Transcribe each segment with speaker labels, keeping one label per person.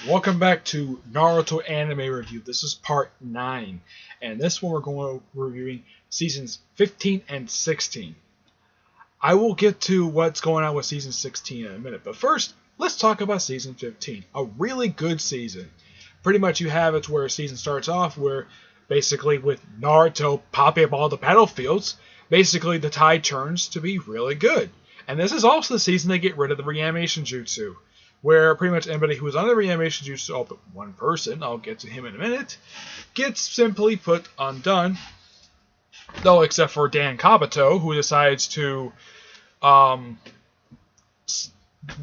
Speaker 1: Welcome back to Naruto Anime Review. This is part 9, and this one we're going to be reviewing seasons 15 and 16. I will get to what's going on with season 16 in a minute, but first, let's talk about season 15. A really good season. Pretty much you have it where a season starts off where basically with Naruto popping up all the battlefields, basically the tide turns to be really good. And this is also the season they get rid of the reanimation jutsu, where pretty much anybody who is on the reanimation jutsu, all but one person, I'll get to him in a minute, gets simply put undone. Though except for Dan Kabuto, who decides to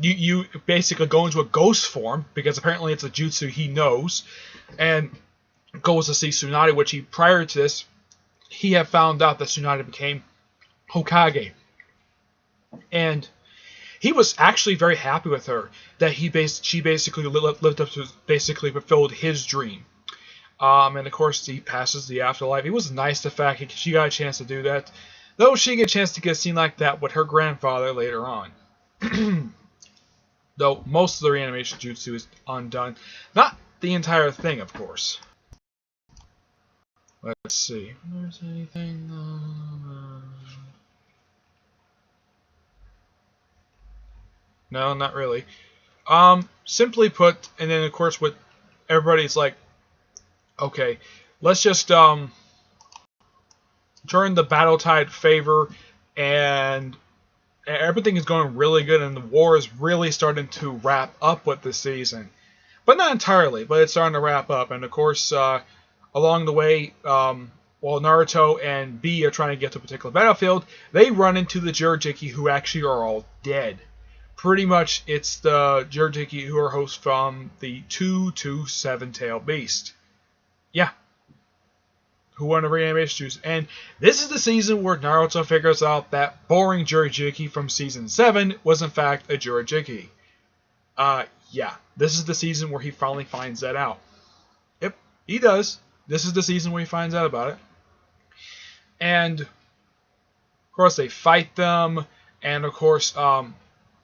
Speaker 1: you basically go into a ghost form, because apparently it's a jutsu he knows, and goes to see Tsunade, which he, prior to this, he had found out that Tsunade became Hokage. And he was actually very happy with her, that she basically lived up to, basically fulfilled his dream. And of course he passes the afterlife. It was nice the fact she got a chance to do that, though she get a chance to get a scene like that with her grandfather later on. Though most of the reanimation jutsu is undone. Not the entire thing, of course. Let's see. There's anything... No, not really. Simply put, and then of course with everybody's like, okay, let's just turn the battle tide favor, and everything is going really good, and the war is really starting to wrap up with this season. But not entirely, but it's starting to wrap up, and of course, along the way, while Naruto and B are trying to get to a particular battlefield, they run into the Jirajiki, who actually are all dead. Pretty much, it's the Jirajiki who are hosts from the 227-tailed beast. Yeah. Who won the reanimation juice. And this is the season where Naruto figures out that boring Jirajiki from season 7 was in fact a Jirajiki. Yeah. This is the season where he finally finds that out. Yep, he does. This is the season where he finds out about it. And, of course, they fight them. And, of course,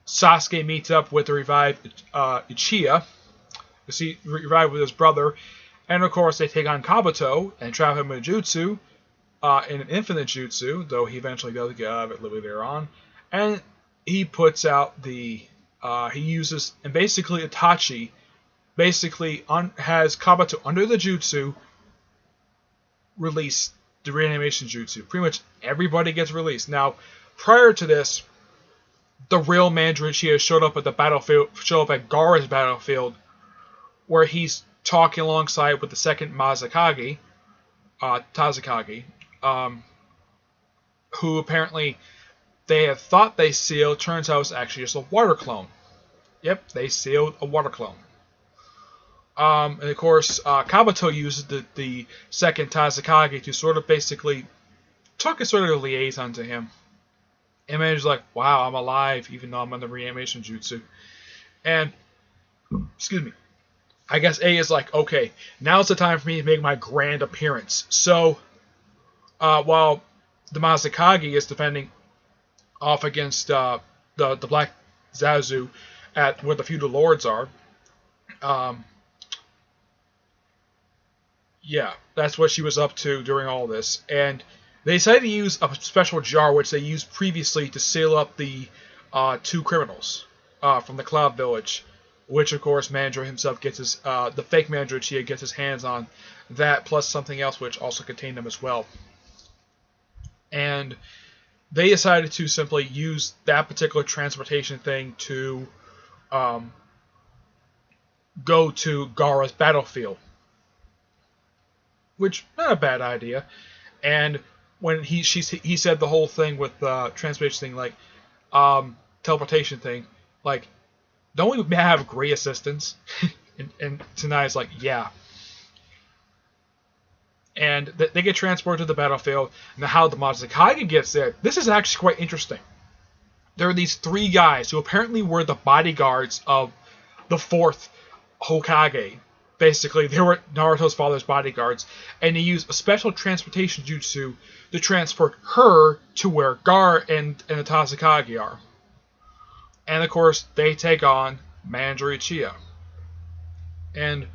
Speaker 1: Sasuke meets up with the revived Uchiha. You see, revived with his brother. And of course, they take on Kabuto and trap him in a jutsu, in an infinite jutsu, though he eventually does get out of it a little bit later on. And he puts out the, he uses, and basically Itachi basically has Kabuto under the jutsu release the reanimation jutsu. Pretty much everybody gets released. Now, prior to this, the real Mandarin Uchiha showed up at the battlefield, showed up at Gaara's battlefield, where he's talking alongside with the second Tazakage, who apparently they had thought they sealed. Turns out it's actually just a water clone. Yep, they sealed a water clone. And of course, Kabuto uses the second Tazakage to sort of basically took a sort of a liaison to him. And Manager's like, wow, I'm alive, even though I'm on the reanimation jutsu. And, excuse me, I guess A is like, okay, now's the time for me to make my grand appearance. So, while the Mazakage is defending off against the Black Zazu at where the feudal lords are, yeah, that's what she was up to during all this. And they decided to use a special jar, which they used previously to seal up the two criminals from the Cloud Village, which, of course, Mandra himself gets his, the fake Mandra Uchiha gets his hands on that, plus something else which also contained them as well. And they decided to simply use that particular transportation thing to go to Gaara's battlefield, which, not a bad idea. And when he said the whole thing with transportation thing, like teleportation thing, like, don't we have great assistants? and Tsunade's like, yeah. And they get transported to the battlefield. Now, how the Mazakage gets there, this is actually quite interesting. There are these three guys who apparently were the bodyguards of the fourth Hokage. Basically, they were Naruto's father's bodyguards, and they use a special transportation jutsu to transport her to where Gaara and the Tazakage are. And of course, they take on Mandra Uchiha. And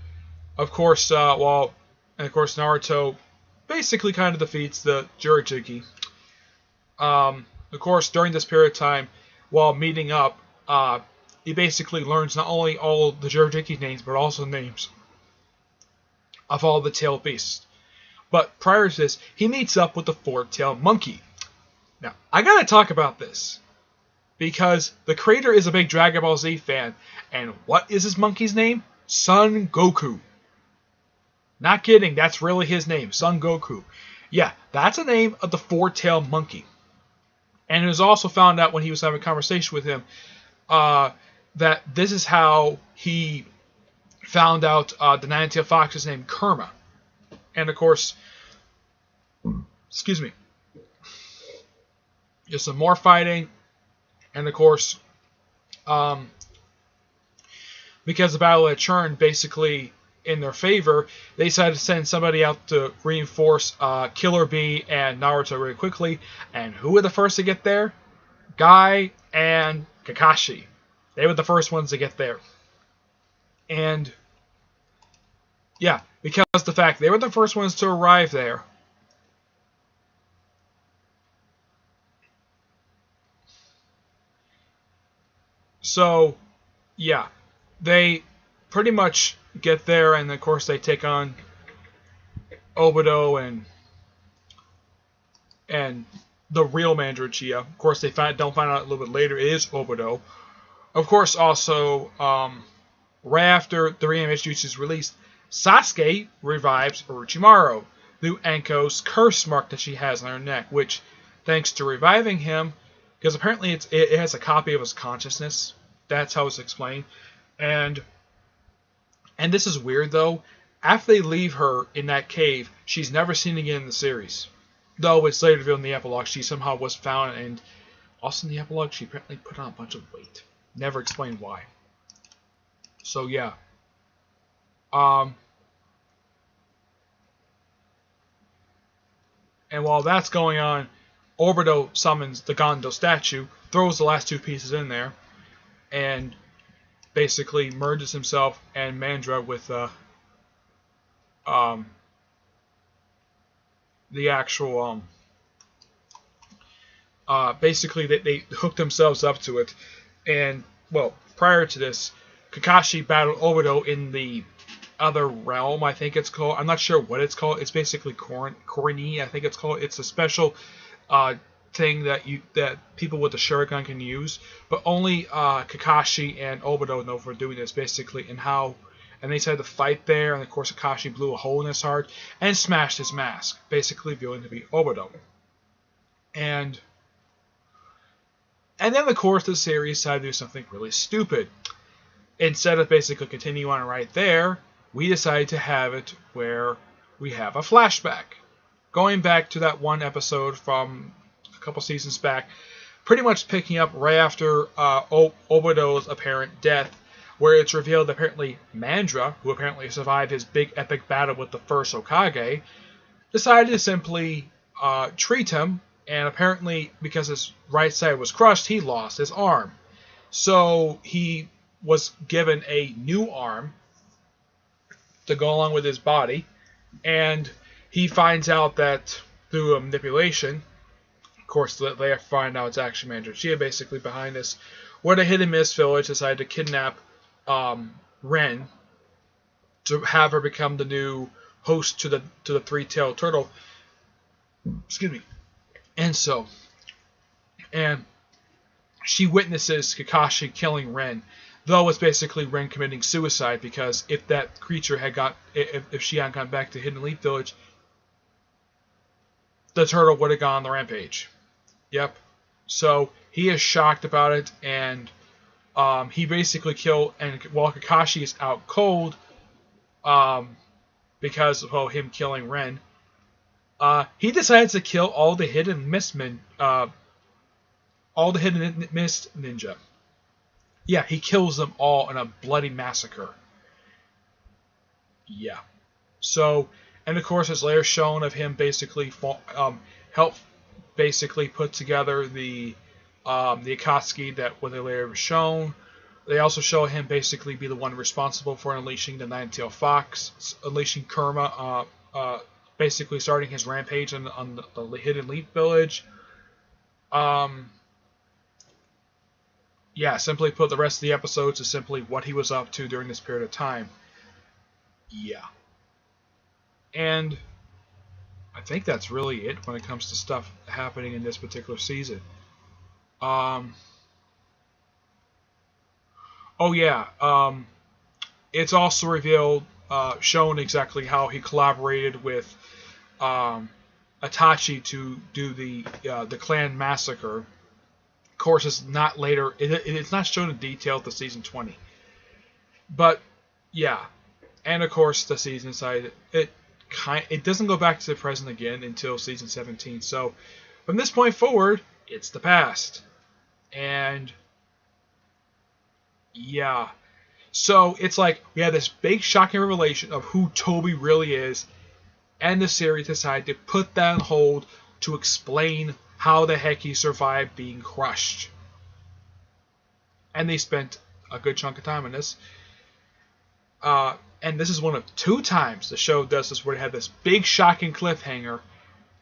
Speaker 1: of course, Naruto basically kind of defeats the Jiraiya. Of course, during this period of time, while meeting up, he basically learns not only all the Jiraiya names, but also names of all the tailed beasts. But prior to this, he meets up with the four-tailed monkey. Now, I gotta talk about this, because the creator is a big Dragon Ball Z fan, and what is his monkey's name? Son Goku. Not kidding, that's really his name, Son Goku. Yeah, that's the name of the four-tailed monkey. And it was also found out when he was having a conversation with him that this is how he found out the nine-tailed fox's name, Kurma. And of course, excuse me, there's some more fighting, and of course, because the battle had turned basically in their favor, they decided to send somebody out to reinforce Killer Bee and Naruto really quickly. And who were the first to get there? Guy and Kakashi. They were the first ones to get there. And yeah, because the fact they were the first ones to arrive there. So, yeah, they pretty much get there, and of course they take on Obito and the real Manager Uchiha. Of course, they don't find out a little bit later it is Obito. Of course, also right after the reanimation juice is released, Sasuke revives Orochimaru through Anko's curse mark that she has on her neck, which, thanks to reviving him, because apparently it has a copy of his consciousness. That's how it's explained. And this is weird, though. After they leave her in that cave, she's never seen again in the series. Though it's later revealed in the epilogue, she somehow was found, and also in the epilogue, she apparently put on a bunch of weight. Never explained why. So, yeah. And while that's going on, Obito summons the Gondo statue, throws the last two pieces in there, and basically merges himself and Mandra with the actual basically they hooked themselves up to it. And well, prior to this, Kakashi battled Obito in the other realm, I think it's called. I'm not sure what it's called. It's basically Corny, I think it's called. It's a special thing that people with the Shuriken can use, but only Kakashi and Obito know for doing this, basically, and they decided to fight there, and of course Kakashi blew a hole in his heart and smashed his mask, basically revealing to be Obito. And then of course the series decided to do something really stupid. Instead of basically continuing on right there, we decided to have it where we have a flashback. Going back to that one episode from a couple seasons back, pretty much picking up right after Obito's apparent death, where it's revealed that apparently Mandra, who apparently survived his big epic battle with the first Hokage, decided to simply treat him, and apparently because his right side was crushed, he lost his arm. So he was given a new arm to go along with his body, and he finds out that through a manipulation, of course they find out it's actually Manager Uchiha basically behind this, where the Hidden Mist Village decided to kidnap Ren to have her become the new host to the three-tailed turtle. Excuse me. And she witnesses Kakashi killing Ren, though it's basically Ren committing suicide, because if that creature if she hadn't gone back to Hidden Leaf Village, the turtle would have gone on the rampage. Yep. So he is shocked about it, and he basically killed, and while Kakashi is out cold, because of him killing Ren, he decides to kill all the Hidden Mist ninja. Yeah, he kills them all in a bloody massacre. Yeah. So, and of course, it's later shown of him basically help basically put together the Akatsuki that was later shown. They also show him basically be the one responsible for unleashing the Nine-Tailed Fox, unleashing Kurama, basically starting his rampage on the Hidden Leaf Village. Yeah, simply put, the rest of the episodes is simply what he was up to during this period of time. Yeah. And I think that's really it when it comes to stuff happening in this particular season. Oh yeah, it's also revealed, shown exactly how he collaborated with Itachi to do the clan massacre. Of course, it's not later. It's not shown in detail to season 20. But yeah, and of course the season side it doesn't go back to the present again until season 17. So from this point forward, it's the past, and yeah. So it's like we had this big shocking revelation of who Toby really is, and the series decided to put that on hold to explain how the heck he survived being crushed. And they spent a good chunk of time on this. And this is one of 2 times the show does this where they have this big shocking cliffhanger,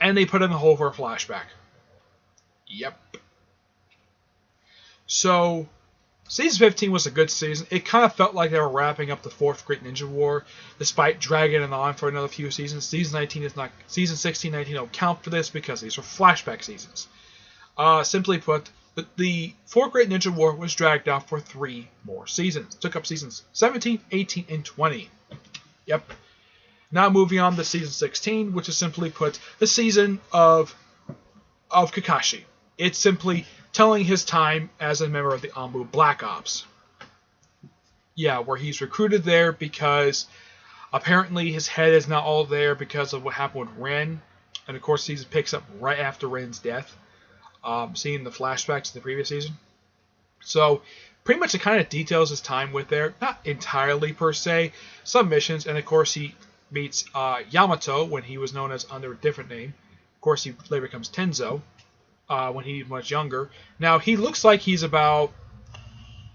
Speaker 1: and they put it in the hole for a flashback. Yep. So, season 15 was a good season. It kind of felt like they were wrapping up the 4th Great Ninja War, despite dragging it on for another few seasons. Season 16, 19 don't count for this because these are flashback seasons. Simply put, the 4th Great Ninja War was dragged out for 3 more seasons. It took up seasons 17, 18, and 20. Yep. Now moving on to season 16, which is simply put the season of Kakashi. It's simply telling his time as a member of the Anbu Black Ops. Yeah, where he's recruited there because apparently his head is not all there because of what happened with Ren. And of course, season picks up right after Ren's death. Seeing the flashbacks of the previous season. So, pretty much it kind of details his time with there. Not entirely per se. Some missions, and of course he meets Yamato when he was known as under a different name. Of course, he later becomes Tenzo when he's much younger. Now, he looks like he's about...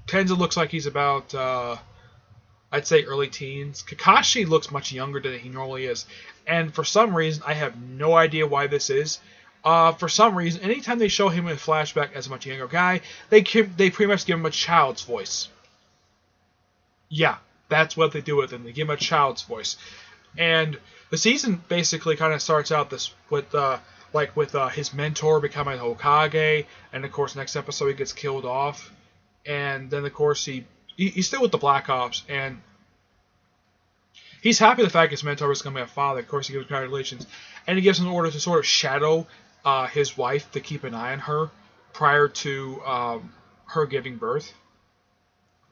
Speaker 1: Tenzo looks like he's about, I'd say, early teens. Kakashi looks much younger than he normally is. And for some reason, I have no idea why this is. For some reason, anytime they show him in a flashback as a much younger guy, they pretty much give him a child's voice. Yeah, that's what they do with him. They give him a child's voice. And the season basically kind of starts out this with his mentor becoming Hokage, and of course next episode he gets killed off, and then of course he's still with the Black Ops, and he's happy the fact his mentor is going to be a father. Of course he gives congratulations, and he gives an order to sort of shadow his wife to keep an eye on her prior to her giving birth.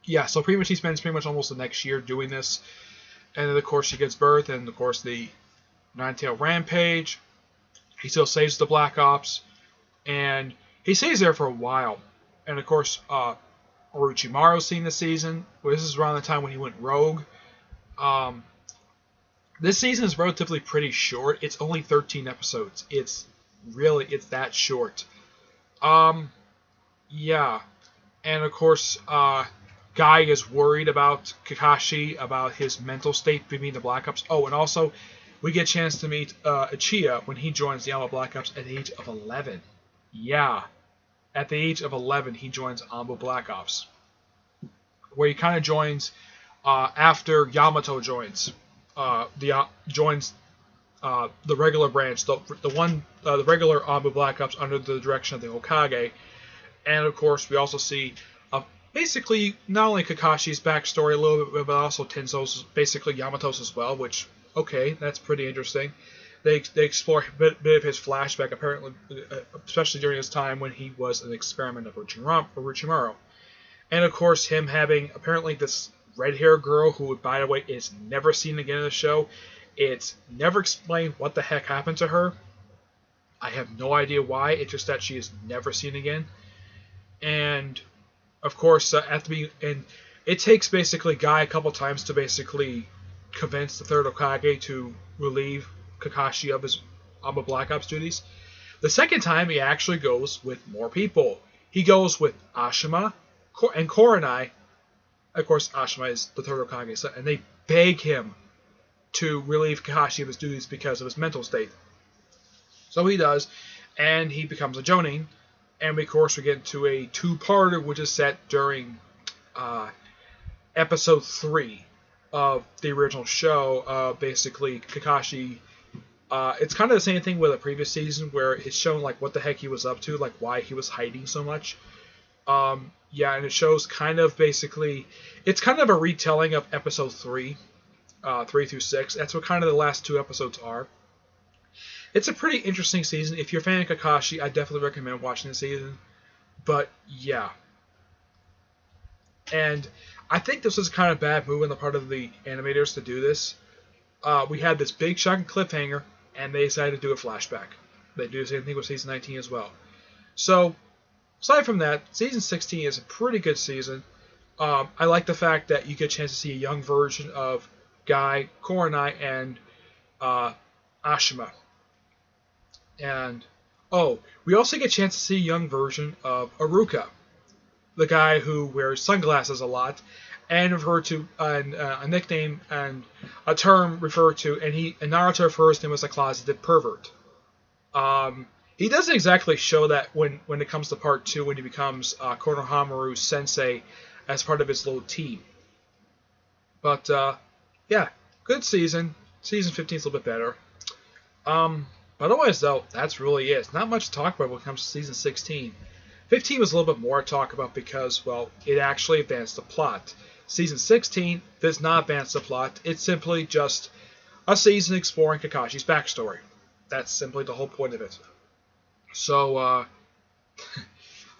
Speaker 1: Yeah, so pretty much he spends pretty much almost the next year doing this. And then, of course, she gives birth, and, of course, the Nine-Tailed Rampage. He still saves the Black Ops, and he stays there for a while. And, of course, Orochimaru's seen this season. Well, this is around the time when he went rogue. This season is relatively pretty short. It's only 13 episodes. It's that short. Yeah. And, of course, Guy is worried about Kakashi, about his mental state being the Black Ops. Oh, and also, we get a chance to meet Uchiha when he joins the Anbu Black Ops at the age of 11. Yeah. At the age of 11, he joins Anbu Black Ops. Where he kind of joins after Yamato joins. Joins the regular branch, the regular Anbu Black Ops under the direction of the Hokage. And, of course, we also see basically not only Kakashi's backstory a little bit, but also Tenzo's, basically Yamato's as well, which, okay, that's pretty interesting. They explore a bit of his flashback, apparently, especially during his time when he was an experiment of Orochimaru. And, of course, him having, apparently, this red-haired girl who, by the way, is never seen again in the show. It's never explained what the heck happened to her. I have no idea why. It's just that she is never seen again. And... of course, it takes basically Guy a couple times to basically convince the third Hokage to relieve Kakashi of his Anbu Black Ops duties. The second time, he actually goes with more people. He goes with Ashima and Koronai Of course, Ashima is the third Hokage's son, and they beg him to relieve Kakashi of his duties because of his mental state. So he does, and he becomes a Jonin. And of course, we get into a two-parter, which is set during episode 3 of the original show. Basically, Kakashi. It's kind of the same thing with the previous season, where it's shown like what the heck he was up to, like why he was hiding so much. Yeah, and it shows kind of basically, it's kind of a retelling of episode 3, 3 through 6. That's what kind of the last 2 episodes are. It's a pretty interesting season. If you're a fan of Kakashi, I definitely recommend watching the season. But yeah. And I think this was kind of a bad move on the part of the animators to do this. We had this big shocking cliffhanger, and they decided to do a flashback. They do the same thing with season 19 as well. So, aside from that, season 16 is a pretty good season. I like the fact that you get a chance to see a young version of Guy, Kurenai, and Ashima. And, we also get a chance to see a young version of Aruka, the guy who wears sunglasses a lot, and referred to a nickname and a term referred to, and Naruto refers to him as a closeted pervert. He doesn't exactly show that when it comes to part 2, when he becomes Konohamaru's sensei as part of his little team. But yeah, good season. Season 15 is a little bit better. But otherwise, though, that's really it. It's not much to talk about when it comes to season 16. 15 was a little bit more to talk about because, well, it actually advanced the plot. Season 16 does not advance the plot. It's simply just a season exploring Kakashi's backstory. That's simply the whole point of it. So,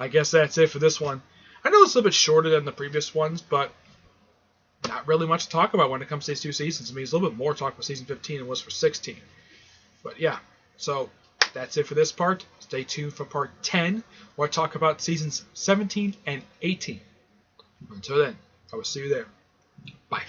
Speaker 1: I guess that's it for this one. I know it's a little bit shorter than the previous ones, but not really much to talk about when it comes to these 2 seasons. I mean, it's a little bit more to talk about season 15 than it was for 16. But yeah, so that's it for this part. Stay tuned for part 10, where I talk about seasons 17 and 18. Until then, I will see you there. Bye.